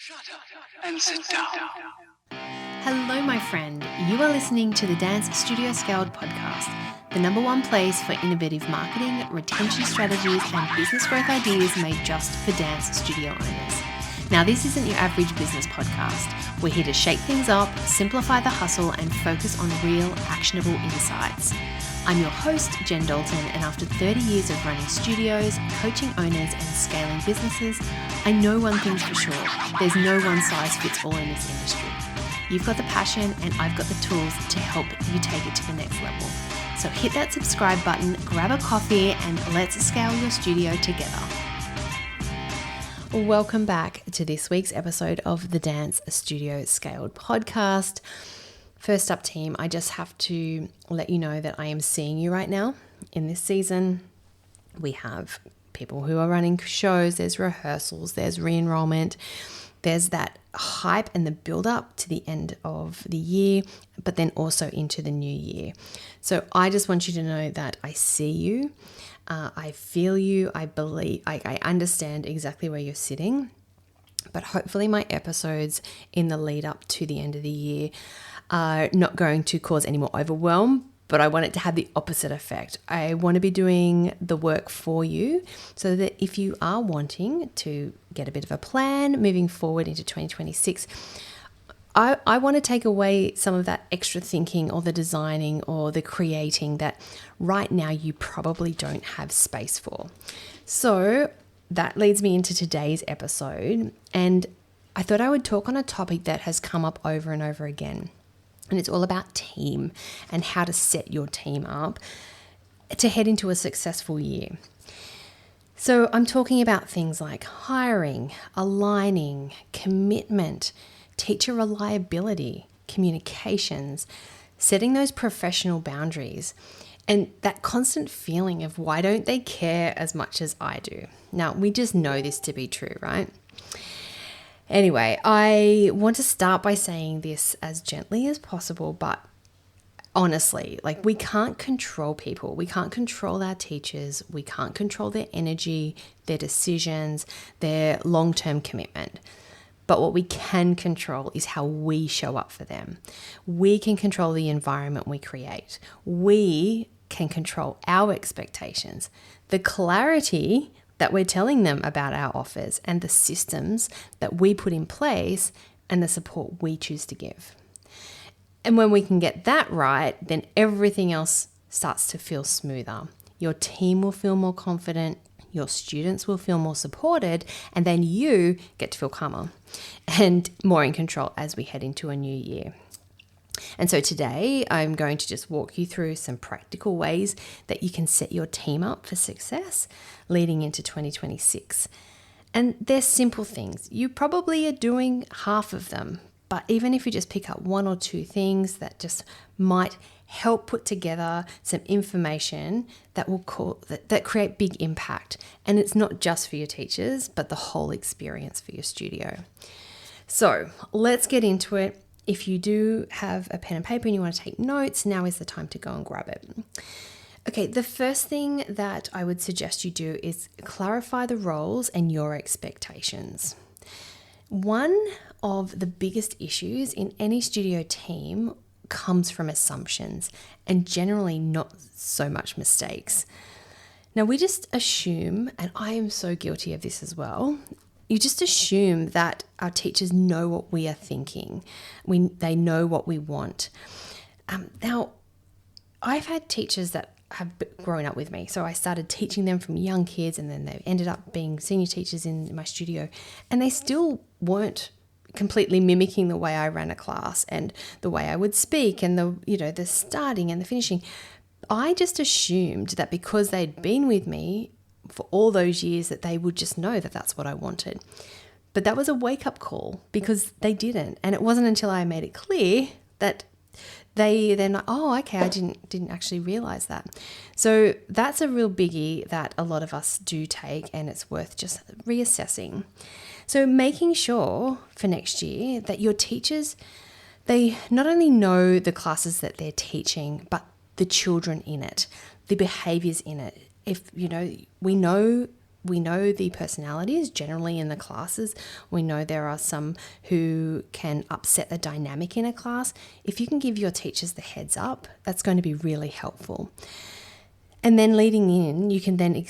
Shut up and sit down. Hello, my friend. You are listening to the Dance Studio Scaled podcast, the number one place for innovative marketing, retention strategies, and business growth ideas made just for dance studio owners. Now, this isn't your average business podcast. We're here to shake things up, simplify the hustle, and focus on real, actionable insights. I'm your host, Jen Dalton, and after 30 years of running studios, coaching owners, and scaling businesses, I know one thing's for sure. There's no one size fits all in this industry. You've got the passion, and I've got the tools to help you take it to the next level. So hit that subscribe button, grab a coffee, and let's scale your studio together. Welcome back to this week's episode of the Dance Studio Scaled podcast. First up, team, I just have to let you know that I am seeing you right now in this season. We have people who are running shows, there's rehearsals, there's re-enrollment, there's that hype and the build up to the end of the year, but then also into the new year. So I just want you to know that I see you, I feel you, I believe, I understand exactly where you're sitting, but hopefully my episodes in the lead up to the end of the year are not going to cause any more overwhelm, but I want it to have the opposite effect. I want to be doing the work for you so that if you are wanting to get a bit of a plan moving forward into 2026, I want to take away some of that extra thinking or the designing or the creating that right now you probably don't have space for. So that leads me into today's episode, and I thought I would talk on a topic that has come up over and over again. And it's all about team and how to set your team up to head into a successful year. So I'm talking about things like hiring, aligning, commitment, teacher reliability, communications, setting those professional boundaries, and that constant feeling of why don't they care as much as I do? Now, we just know this to be true, right? Anyway, I want to start by saying this as gently as possible, but honestly, we can't control people. We can't control our teachers. We can't control their energy, their decisions, their long-term commitment. But what we can control is how we show up for them. We can control the environment we create. We can control our expectations, the clarity that we're telling them about our offers and the systems that we put in place and the support we choose to give. And when we can get that right, then everything else starts to feel smoother. Your team will feel more confident, your students will feel more supported, and then you get to feel calmer and more in control as we head into a new year. And so today I'm going to just walk you through some practical ways that you can set your team up for success leading into 2026. And they're simple things. You probably are doing half of them, but even if you just pick up one or two things that just might help put together some information that will that create big impact. And it's not just for your teachers, but the whole experience for your studio. So let's get into it. If you do have a pen and paper and you want to take notes, now is the time to go and grab it. Okay, the first thing that I would suggest you do is clarify the roles and your expectations. One of the biggest issues in any studio team comes from assumptions and generally not so much mistakes. Now, we just assume, and I am so guilty of this as well, you just assume that our teachers know what we are thinking. They know what we want. Now, I've had teachers that have grown up with me. So I started teaching them from young kids, and then they ended up being senior teachers in my studio. And they still weren't completely mimicking the way I ran a class and the way I would speak and the starting and the finishing. I just assumed that because they'd been with me for all those years that they would just know that that's what I wanted. But that was a wake-up call because they didn't. And it wasn't until I made it clear that they then, oh, okay, I didn't actually realize that. So that's a real biggie that a lot of us do take, and it's worth just reassessing. So making sure for next year that your teachers, they not only know the classes that they're teaching, but the children in it, the behaviors in it. If, we know we know the personalities generally in the classes. We know there are some who can upset the dynamic in a class. If you can give your teachers the heads up, that's going to be really helpful. And then leading in, you can then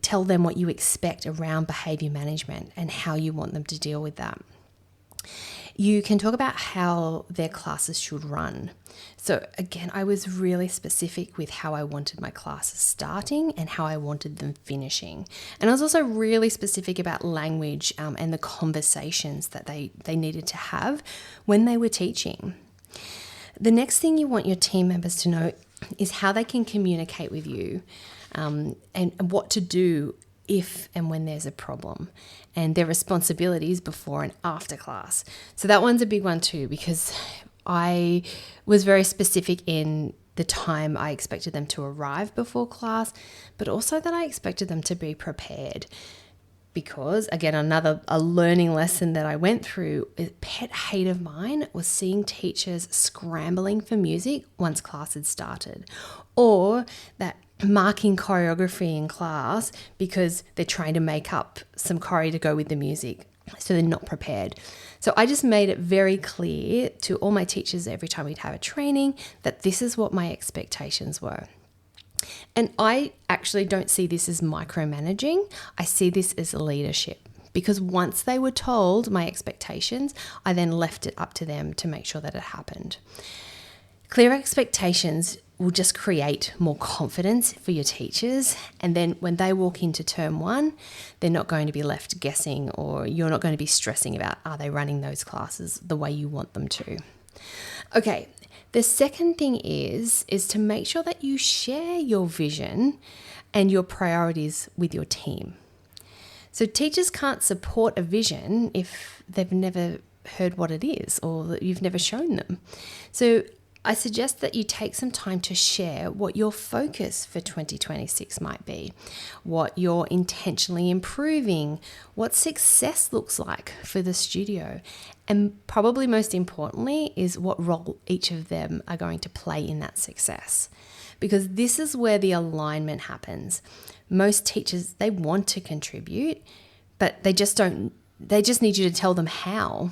tell them what you expect around behavior management and how you want them to deal with that. You can talk about how their classes should run. So again, I was really specific with how I wanted my classes starting and how I wanted them finishing. And I was also really specific about language and the conversations that they needed to have when they were teaching. The next thing you want your team members to know is how they can communicate with you and what to do if and when there's a problem, and their responsibilities before and after class. So that one's a big one too, because I was very specific in the time I expected them to arrive before class, but also that I expected them to be prepared. Because again, a learning lesson that I went through, a pet hate of mine was seeing teachers scrambling for music once class had started, or that marking choreography in class because they're trying to make up some choreo to go with the music, so they're not prepared. So I just made it very clear to all my teachers every time we'd have a training that this is what my expectations were. And I actually don't see this as micromanaging. I see this as leadership, because once they were told my expectations, I then left it up to them to make sure that it happened. Clear expectations will just create more confidence for your teachers. And then when they walk into term one, they're not going to be left guessing, or you're not going to be stressing about, are they running those classes the way you want them to? Okay, the second thing is to make sure that you share your vision and your priorities with your team. So teachers can't support a vision if they've never heard what it is or that you've never shown them. So I suggest that you take some time to share what your focus for 2026 might be, what you're intentionally improving, what success looks like for the studio, and probably most importantly is what role each of them are going to play in that success. Because this is where the alignment happens. Most teachers, they want to contribute, but they just need you to tell them how.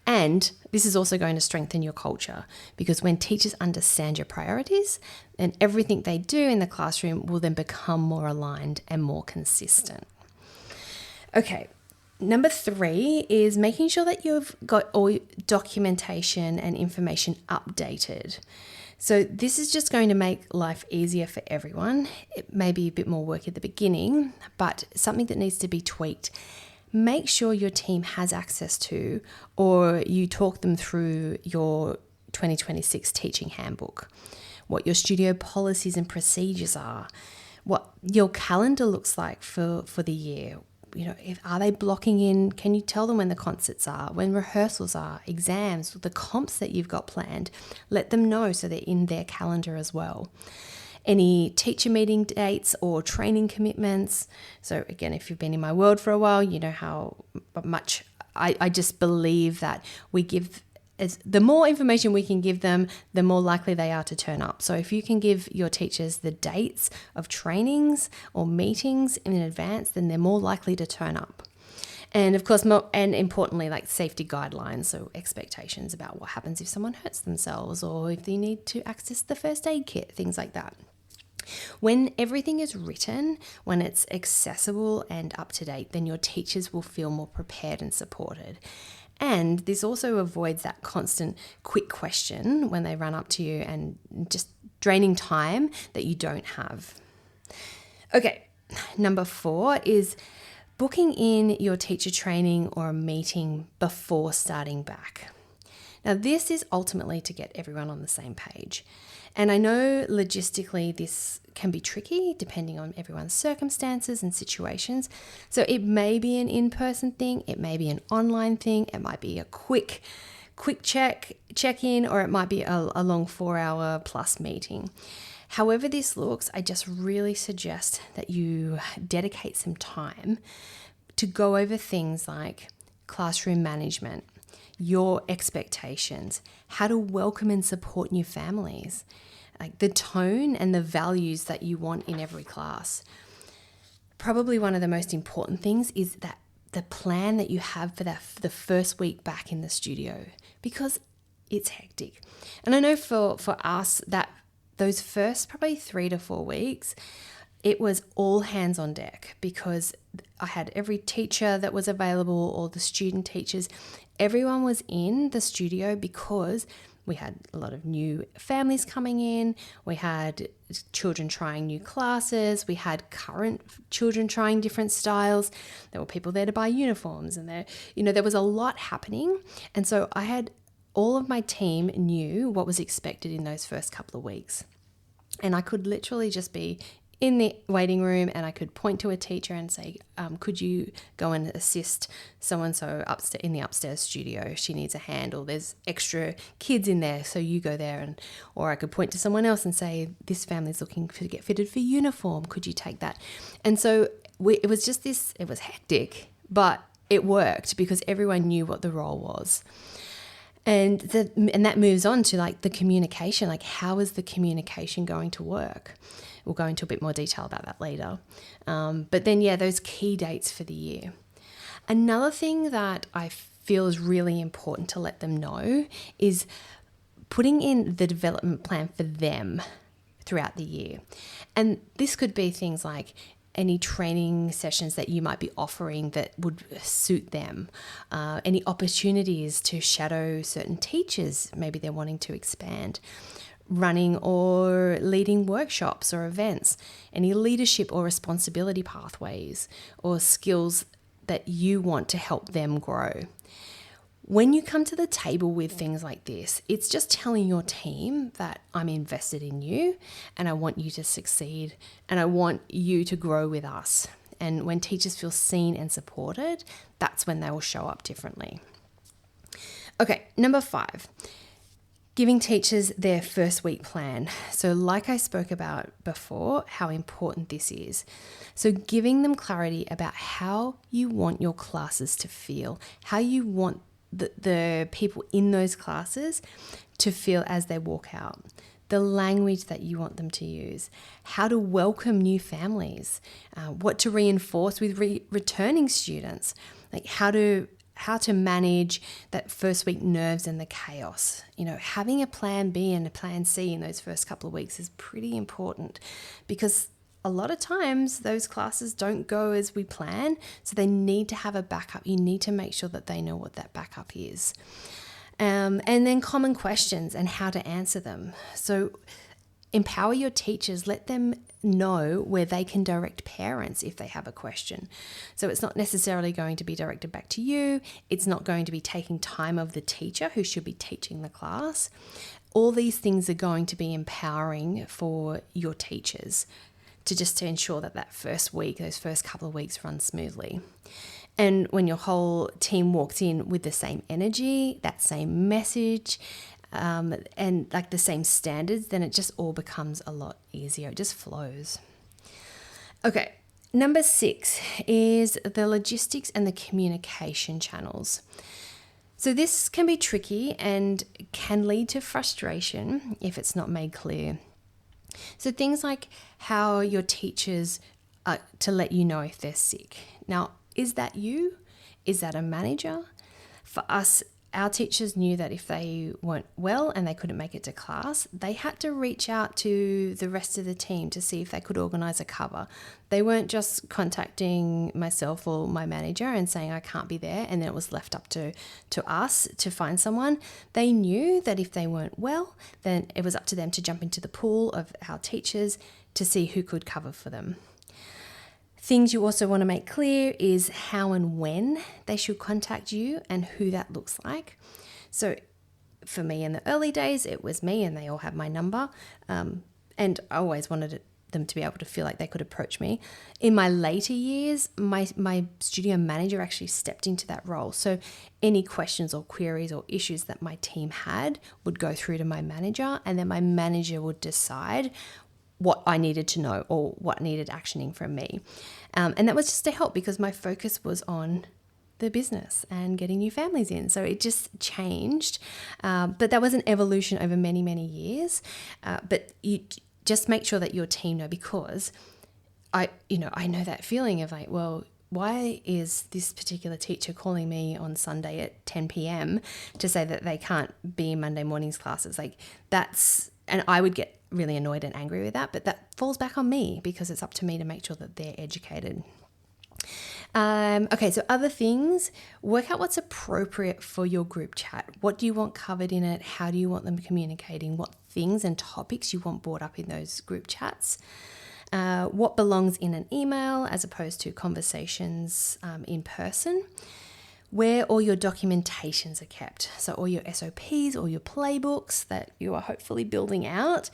And this is also going to strengthen your culture, because when teachers understand your priorities, then everything they do in the classroom will then become more aligned and more consistent. Okay, number 3 is making sure that you've got all documentation and information updated. So this is just going to make life easier for everyone. It may be a bit more work at the beginning, but something that needs to be tweaked. Make sure your team has access to, or you talk them through, your 2026 teaching handbook, what your studio policies and procedures are, what your calendar looks like for the year. Are they blocking in? Can you tell them when the concerts are, when rehearsals are, exams, the comps that you've got planned? Let them know so they're in their calendar as well. Any teacher meeting dates or training commitments. So again, if you've been in my world for a while, you know how much I just believe that we give, the more information we can give them, the more likely they are to turn up. So if you can give your teachers the dates of trainings or meetings in advance, then they're more likely to turn up. And of course, and importantly, like safety guidelines, so expectations about what happens if someone hurts themselves or if they need to access the first aid kit, things like that. When everything is written, when it's accessible and up to date, then your teachers will feel more prepared and supported. And this also avoids that constant quick question when they run up to you and just draining time that you don't have. Okay, number 4 is booking in your teacher training or a meeting before starting back. Now, this is ultimately to get everyone on the same page. And I know logistically this can be tricky depending on everyone's circumstances and situations. So it may be an in-person thing, it may be an online thing, it might be a quick check-in, or it might be a long 4-hour plus meeting. However this looks, I just really suggest that you dedicate some time to go over things like classroom management, your expectations, how to welcome and support new families, like the tone and the values that you want in every class. probably one of the most important things is that the plan that you have for the first week back in the studio, because it's hectic. And I know for us that those first probably 3 to 4 weeks, it was all hands on deck, because I had every teacher that was available, all the student teachers, everyone was in the studio, because we had a lot of new families coming in. We had children trying new classes. We had current children trying different styles. There were people there to buy uniforms, and there was a lot happening. And so I had all of my team knew what was expected in those first couple of weeks. And I could literally just be in the waiting room, and I could point to a teacher and say, could you go and assist so-and-so upstairs in the upstairs studio? She needs a hand, or there's extra kids in there, so you go there. Or I could point to someone else and say, this family's looking to get fitted for uniform. Could you take that? And so it was just this, it was hectic, but it worked because everyone knew what the role was. And that moves on to like the communication, like how is the communication going to work? We'll go into a bit more detail about that later. But then, those key dates for the year. Another thing that I feel is really important to let them know is putting in the development plan for them throughout the year. And this could be things like any training sessions that you might be offering that would suit them, any opportunities to shadow certain teachers, maybe they're wanting to expand, running or leading workshops or events, any leadership or responsibility pathways or skills that you want to help them grow. When you come to the table with things like this, it's just telling your team that I'm invested in you and I want you to succeed and I want you to grow with us. And when teachers feel seen and supported, that's when they will show up differently. Okay, number 5. Giving teachers their first week plan. So like I spoke about before, how important this is. So giving them clarity about how you want your classes to feel, how you want the people in those classes to feel as they walk out, the language that you want them to use, how to welcome new families, what to reinforce with returning students, like how to manage that first week nerves and the chaos. Having a plan B and a plan C in those first couple of weeks is pretty important, because a lot of times those classes don't go as we plan. So they need to have a backup. You need to make sure that they know what that backup is. And then common questions and how to answer them. So empower your teachers, let them know where they can direct parents if they have a question. So it's not necessarily going to be directed back to you. It's not going to be taking time of the teacher who should be teaching the class. All these things are going to be empowering for your teachers to ensure that first week, those first couple of weeks run smoothly. And when your whole team walks in with the same energy, that same message, and like the same standards, then it just all becomes a lot easier. It just flows. Okay, number 6 is the logistics and the communication channels. So this can be tricky and can lead to frustration if it's not made clear. So things like how your teachers are to let you know if they're sick. Now, is that you? Is that a manager? For us, our teachers knew that if they weren't well and they couldn't make it to class, they had to reach out to the rest of the team to see if they could organise a cover. They weren't just contacting myself or my manager and saying I can't be there, and then it was left up to us to find someone. They knew that if they weren't well, then it was up to them to jump into the pool of our teachers to see who could cover for them. Things you also want to make clear is how and when they should contact you and who that looks like. So for me in the early days, it was me and they all had my number. And I always wanted them to be able to feel like they could approach me. In my later years, my studio manager actually stepped into that role. So any questions or queries or issues that my team had would go through to my manager, and then my manager would decide what I needed to know or what needed actioning from me. And that was just to help, because my focus was on the business and getting new families in. So it just changed. But that was an evolution over many, many years. But you just make sure that your team know, because I know that feeling of like, well, why is this particular teacher calling me on Sunday at 10 p.m. to say that they can't be in Monday morning's classes? Like and I would get really annoyed and angry with that, but that falls back on me because it's up to me to make sure that they're educated. Okay, so other things, work out what's appropriate for your group chat. What do you want covered in it? How do you want them communicating? What things and topics you want brought up in those group chats? What belongs in an email as opposed to conversations in person? Where all your documentations are kept. So all your SOPs, all your playbooks that you are hopefully building out,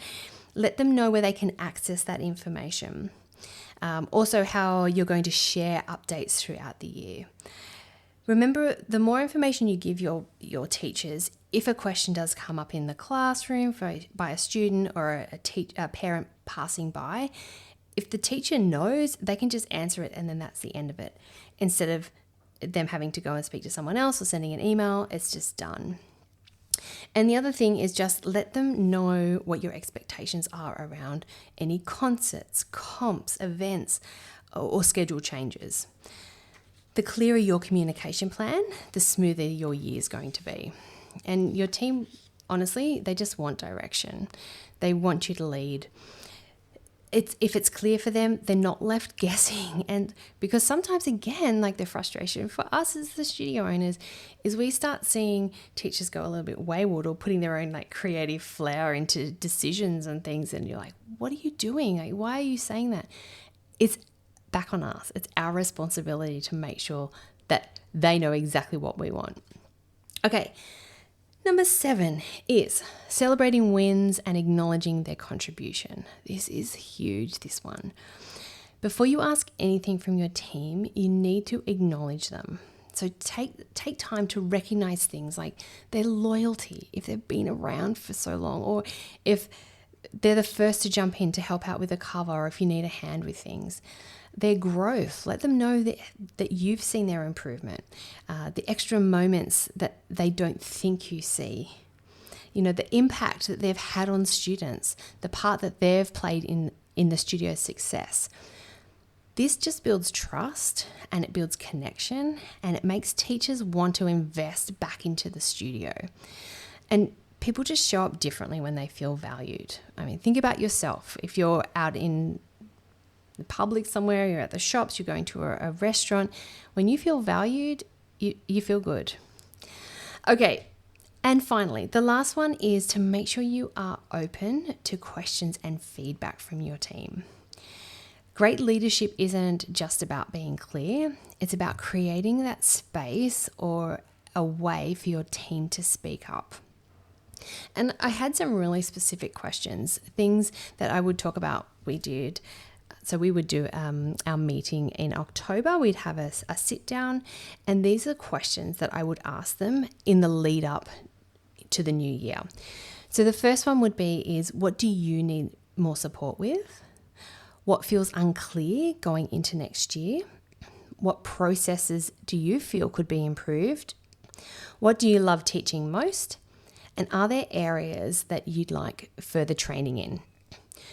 let them know where they can access that information. Also how you're going to share updates throughout the year. Remember, the more information you give your teachers, if a question does come up in the classroom by a student or a parent passing by, if the teacher knows, they can just answer it and then that's the end of it. Instead of them having to go and speak to someone else or sending an email, it's just done. And the other thing is just let them know what your expectations are around any concerts, comps, events, or schedule changes. The clearer your communication plan, the smoother your year is going to be. And your team, honestly, they just want direction. They want you to lead. If it's clear for them, they're not left guessing. And because sometimes, again, like the frustration for us as the studio owners is we start seeing teachers go a little bit wayward or putting their own like creative flair into decisions and things. And you're like, what are you doing? Like, why are you saying that? It's back on us. It's our responsibility to make sure that they know exactly what we want. Okay. Number 7 is celebrating wins and acknowledging their contribution. This is huge, this one. Before you ask anything from your team, you need to acknowledge them. So take time to recognize things like their loyalty, if they've been around for so long, or if they're the first to jump in to help out with a cover, or if you need a hand with things. Their growth, let them know that you've seen their improvement, the extra moments that they don't think you see, the impact that they've had on students, the part that they've played in the studio's success. This just builds trust and it builds connection and it makes teachers want to invest back into the studio. And people just show up differently when they feel valued. I mean, think about yourself. If you're out in the public somewhere, you're at the shops, you're going to a restaurant, when you feel valued, you feel good. Okay, and finally, the last one is to make sure you are open to questions and feedback from your team. Great leadership isn't just about being clear, it's about creating that space or a way for your team to speak up. And I had some really specific questions, things that I would talk about we did. So we would do our meeting in October. We'd have a sit down, and these are questions that I would ask them in the lead up to the new year. So the first one would be what do you need more support with? What feels unclear going into next year? What processes do you feel could be improved? What do you love teaching most? And are there areas that you'd like further training in?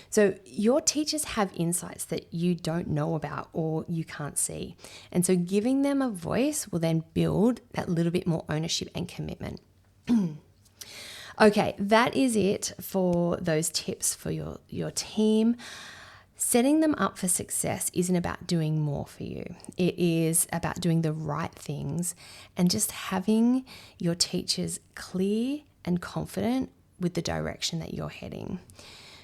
So your teachers have insights that you don't know about or you can't see. And so giving them a voice will then build that little bit more ownership and commitment. Okay, that is it for those tips for your team. Setting them up for success isn't about doing more for you. It is about doing the right things and just having your teachers clear and confident with the direction that you're heading.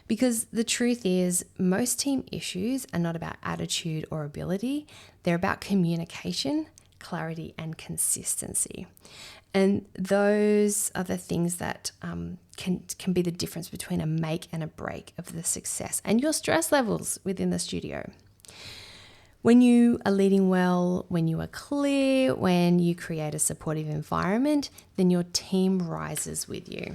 Because the truth is, most team issues are not about attitude or ability. They're about communication, clarity, and consistency. And those are the things that can be the difference between a make and a break of the success and your stress levels within the studio. When you are leading well, when you are clear, when you create a supportive environment, then your team rises with you.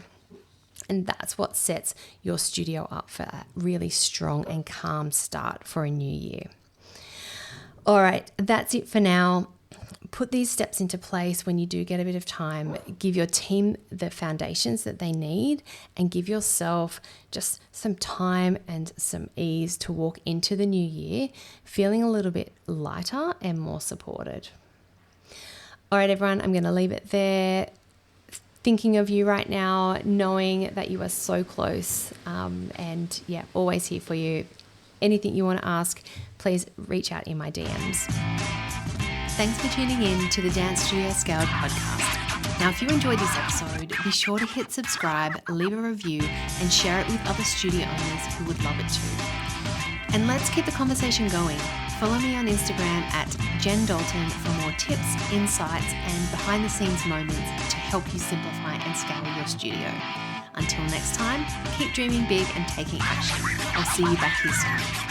And that's what sets your studio up for a really strong and calm start for a new year. All right, that's it for now. put these steps into place when you do get a bit of time. Give your team the foundations that they need, and give yourself just some time and some ease to walk into the new year feeling a little bit lighter and more supported. All right, everyone, I'm going to leave it there. Thinking of you right now, knowing that you are so close, and always here for you. Anything you want to ask, please reach out in my DMs. Thanks for tuning in to the Dance Studio Scaled podcast. Now, if you enjoyed this episode, be sure to hit subscribe, leave a review, and share it with other studio owners who would love it too. And let's keep the conversation going. Follow me on Instagram at Jen Dalton for more tips, insights, and behind-the-scenes moments to help you simplify and scale your studio. Until next time, keep dreaming big and taking action. I'll see you back here soon.